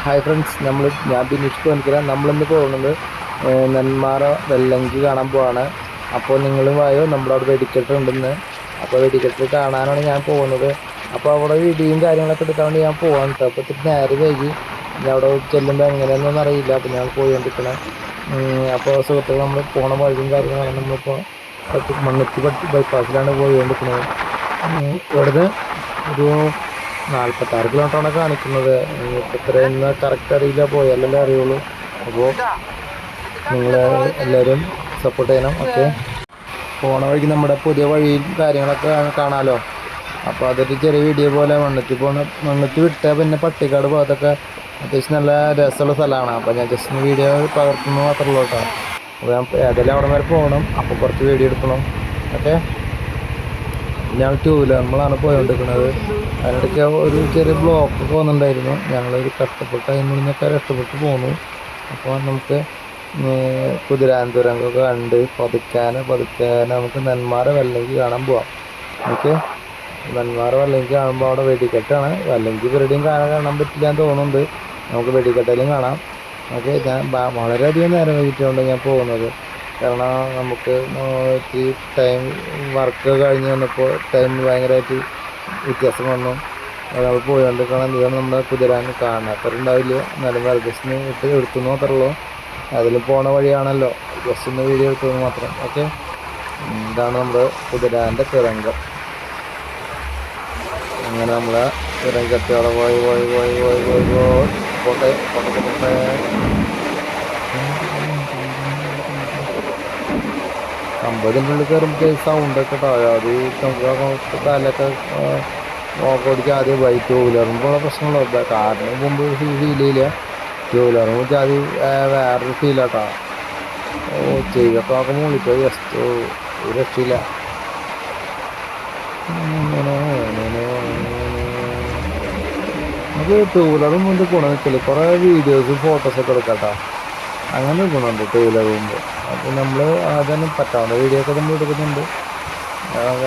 Hi friends, ഞാൻ ബിനീഷ് കോനിക്കര. നമ്മളിന്ന് പോകുന്നത് നെന്മാറ വെല്ലങ്കി കാണാൻ പോവാണ്. അപ്പോൾ നിങ്ങളും വായോ, നമ്മുടെ അവിടെ വെടിക്കെട്ട് ഉണ്ടെന്ന്. അപ്പോൾ വെടിക്കെട്ട് കാണാനാണ് ഞാൻ പോകുന്നത്. അപ്പോൾ അവിടെ വീഡിയോയും കാര്യങ്ങളൊക്കെ എടുക്കാൻ വേണ്ടി ഞാൻ പോകാൻ കേട്ടോ. അപ്പോൾ ഇത്തിരി നേരെ വൈകി. ഞാൻ അവിടെ ചെല്ലുമ്പോൾ എങ്ങനെയാണെന്നൊന്നും അറിയില്ല. അപ്പോൾ ഞാൻ പോയിക്കൊണ്ടിരിക്കണം. അപ്പോൾ സുഹൃത്തുക്കൾ, നമ്മൾ പോണ വഴിയും കാര്യങ്ങളാണ്. നമ്മളിപ്പോൾ മണ്ണുത്തി ബൈപ്പാസിലാണ് പോയിക്കൊണ്ടിരിക്കുന്നത്. ഇവിടുന്ന് ഒരു 46 കിലോമീറ്ററാണ് കാണിക്കുന്നത്. ഇത്രയെന്ന് കറക്റ്റ് അറിയില്ല, പോയാലല്ലേ അറിയുള്ളൂ. അപ്പോൾ നിങ്ങൾ എല്ലാവരും സപ്പോർട്ട് ചെയ്യണം. ഓക്കെ, പോണ വഴിക്ക് നമ്മുടെ പുതിയ വഴിയും കാര്യങ്ങളൊക്കെ കാണാമല്ലോ. അപ്പോൾ അതൊരു ചെറിയ വീഡിയോ പോലെ മണ്ണുത്തി വിട്ടാൽ പിന്നെ പട്ടിക്കാട് ഭാഗത്തൊക്കെ അത്യാവശ്യം നല്ല രസമുള്ള സ്ഥലമാണ്. അപ്പോൾ ഞാൻ ജസ്റ്റ് വീഡിയോ പകർത്തുന്നു മാത്രമേ ഉള്ളൂ കേട്ടോ. അപ്പോൾ ഞാൻ ഏതെല്ലാം അവിടെ വരെ പോകണം. അപ്പോൾ കുറച്ച് വീഡിയോ എടുക്കണം. ഓക്കെ, ഞങ്ങൾ 2 വീലറിലാണ് പോയിക്കൊണ്ടിരിക്കുന്നത്. അതിനിടയ്ക്ക് ഒരു ചെറിയ ബ്ലോക്കൊക്കെ വന്നിട്ടുണ്ടായിരുന്നു. ഞങ്ങളൊരു കഷ്ടപ്പെട്ട് അതിൽ നിന്നൊക്കെ രക്ഷപ്പെട്ട് പോന്നു. അപ്പോൾ നമുക്ക് കുതിരാൻതുരങ്കൊക്കെ കണ്ട് പതുക്കെ നമുക്ക് നെന്മാറ വെല്ലങ്കി കാണാൻ പോവാം. ഓക്കെ, നെന്മാറ വെല്ലങ്കി കാണുമ്പോൾ അവിടെ വെടിക്കെട്ടാണ്. വെല്ലങ്കി ഇവരുടെയും കാണാൻ പറ്റില്ല എന്ന് തോന്നുന്നുണ്ട്. നമുക്ക് വെടിക്കെട്ടലും കാണാം. ഓക്കെ, ഞാൻ വളരെയധികം നേരം വൈകിട്ടുകൊണ്ട് ഞാൻ പോകുന്നത്. കാരണം നമുക്ക് ഇത്തിരി ടൈം വർക്ക് കഴിഞ്ഞ് വന്നപ്പോൾ ടൈം ഭയങ്കരമായിട്ട് വ്യത്യാസം വന്നു. നമ്മൾ പോയിക്കൊണ്ടിരിക്കണം. ഇതാണ് നമ്മുടെ കുതിരാൻ കാണാത്തവരുണ്ടാവില്ല. എന്നാലും ജസ്റ്റ് എടുത്തു മാത്രമേ ഉള്ളൂ. അതിൽ പോണ വഴിയാണല്ലോ, ജസ്റ്റ് ഒന്ന് വീഡിയോ എടുത്തു മാത്രം. ഓക്കെ, ഇതാണ് നമ്മുടെ കുതിരാൻ്റെ തുരങ്കം. അങ്ങനെ നമ്മളെ തുരങ്കത്തോടെ പോയി പോട്ടെ. അമ്പതിൻ്റെ ഉള്ളിൽ കയറുമ്പോൾ സൗണ്ടൊക്കെ കേട്ടോ. അത് നമുക്ക് കാലൊക്കെ ഓടിക്കാൻ ആദ്യം ബൈക്ക് 2 വീലറുമ്പോൾ പ്രശ്നമുള്ള കാറിന് മുമ്പ് ഫീൽ ചെയ്യില്ല. 2 വീലറുമ്പോൾ ആദ്യം വേറൊരു ഫീലാട്ടോ. ചെയ്തൊക്കെ നോക്കുമ്പോൾ വിളിച്ചോ ജസ്റ്റ് ഒരു രക്ഷയില്ല. നമുക്ക് 2 വീലറും മുമ്പ് ഗുണം നിൽക്കില്ല. കുറേ വീഡിയോസും ഫോട്ടോസൊക്കെ എടുക്കാം കേട്ടോ. അങ്ങനെ ഗുണമുണ്ട് 2 വീലർ പോകുമ്പോൾ. അപ്പോൾ നമ്മൾ അതിന് പറ്റാവുന്ന വീഡിയോ ഒക്കെ നമ്മൾ എടുക്കുന്നുണ്ട്.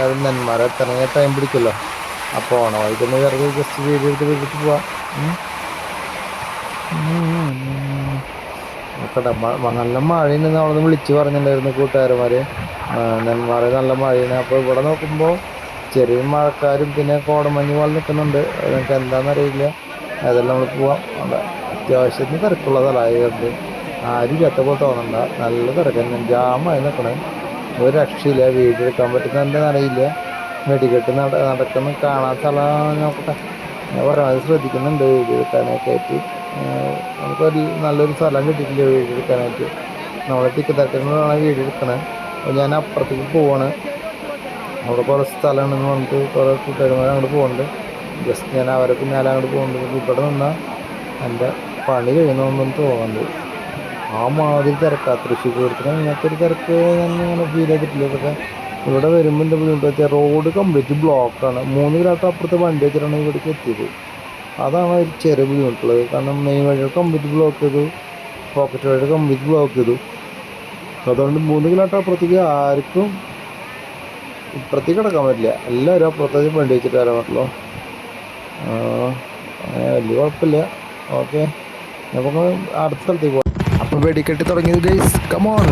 അത് നെന്മാറ എത്തണമെങ്കിൽ ടൈം പിടിക്കുമല്ലോ. അപ്പോൾ ഓണം വൈകുന്ന വെറുതെ ജസ്റ്റ് വീഡിയോ എടുത്ത് വീട്ടിൽ പോവാം. നോക്കട്ടെ, നല്ല മഴയുണ്ടെന്ന് അവിടെ നിന്ന് വിളിച്ച് പറഞ്ഞിട്ടുണ്ടായിരുന്നു കൂട്ടുകാരന്മാർ. നെന്മാറ നല്ല മഴയാണ്. അപ്പോൾ ഇവിടെ നോക്കുമ്പോൾ ചെറിയ മഴക്കാരും പിന്നെ കോടമഞ്ഞ് പോലെ നിൽക്കുന്നുണ്ട്. നിങ്ങൾക്ക് എന്താണെന്നറിയില്ല. അതെല്ലാം നമ്മൾ പോവാം. അവിടെ അത്യാവശ്യത്തിന് തിരക്കുള്ള സ്ഥലമായതുകൊണ്ട് ആരും ഇല്ലാത്തപ്പോൾ തോന്നണ്ട. നല്ല തിരക്കന്നെ, ജാമായി നിൽക്കണേ. ഒരു രക്ഷയില്ല. വീഡിയോ എടുക്കാൻ പറ്റുന്നതെന്ന് അറിയില്ല. വെടിക്കെട്ട് നടക്കുന്ന കാണാൻ സ്ഥലം നോക്കട്ടെ. ഞാൻ പറയാൻ ശ്രദ്ധിക്കുന്നുണ്ട് വീഡിയോ എടുക്കാനൊക്കെ ആയിട്ട്. നമുക്കൊരു നല്ലൊരു സ്ഥലം കിട്ടിയിട്ടില്ല വീഡിയോ എടുക്കാനായിട്ട്. നമ്മളെ തിക്കത്തക്കങ്ങളാണ് വീഡിയോ എടുക്കണേ. അപ്പോൾ ഞാൻ അപ്പുറത്തേക്ക് പോവാണ്. അവിടെ കുറേ സ്ഥലമുണ്ടെന്ന് പറഞ്ഞിട്ട് കുറേ കൂട്ടുകാരന്മാർ അങ്ങോട്ട് പോകുന്നുണ്ട്. ജസ്റ്റ് ഞാൻ അവരെ പിന്നാലെ അങ്ങോട്ട് പോകുന്നുണ്ട്. ഇവിടെ നിന്നാൽ എൻ്റെ പണി കഴിയുന്നൊന്നും തോന്നുന്നുണ്ട്. ആ മാതിരി തിരക്കാ. തൃശ്ശൂർ പൂരത്തിന് ഇങ്ങനത്തെ ഒരു തിരക്ക് ഞാൻ അങ്ങനെ ഫീൽ ചെയ്തിട്ടില്ല. പക്ഷേ ഇവിടെ വരുമ്പോൾ എൻ്റെ ബുദ്ധിമുട്ട് വെച്ചാൽ റോഡ് കംപ്ലീറ്റ് ബ്ലോക്കാണ്. 3 കിലോമീറ്റർ അപ്പുറത്തെ വണ്ടി വെച്ചിട്ടാണ് ഇവിടേക്ക് എത്തിയത്. അതാണ് ഒരു ചെറിയ ബുദ്ധിമുട്ടുള്ളത്. കാരണം മെയിൻ വഴികൾ കംപ്ലീറ്റ് ബ്ലോക്ക് ചെയ്തു, പോക്കറ്റ് വഴി കംപ്ലീറ്റ് ബ്ലോക്ക് ചെയ്തു. അതുകൊണ്ട് 3 കിലോമീറ്റർ അപ്പുറത്തേക്ക് ആർക്കും ഇപ്പുറത്തേക്ക് കിടക്കാൻ പറ്റില്ല. എല്ലാവരും അപ്പുറത്തേക്ക് വണ്ടി വെച്ചിട്ട് വരാൻ പറ്റുള്ളൂ. വലിയ കുഴപ്പമില്ല. ഓക്കെ, നമുക്ക് അടുത്ത സ്ഥലത്തേക്ക് പോകാം. അപ്പോൾ വെടിക്കെട്ടി തുടങ്ങിയത് ഗൈസ്, കമോൺ.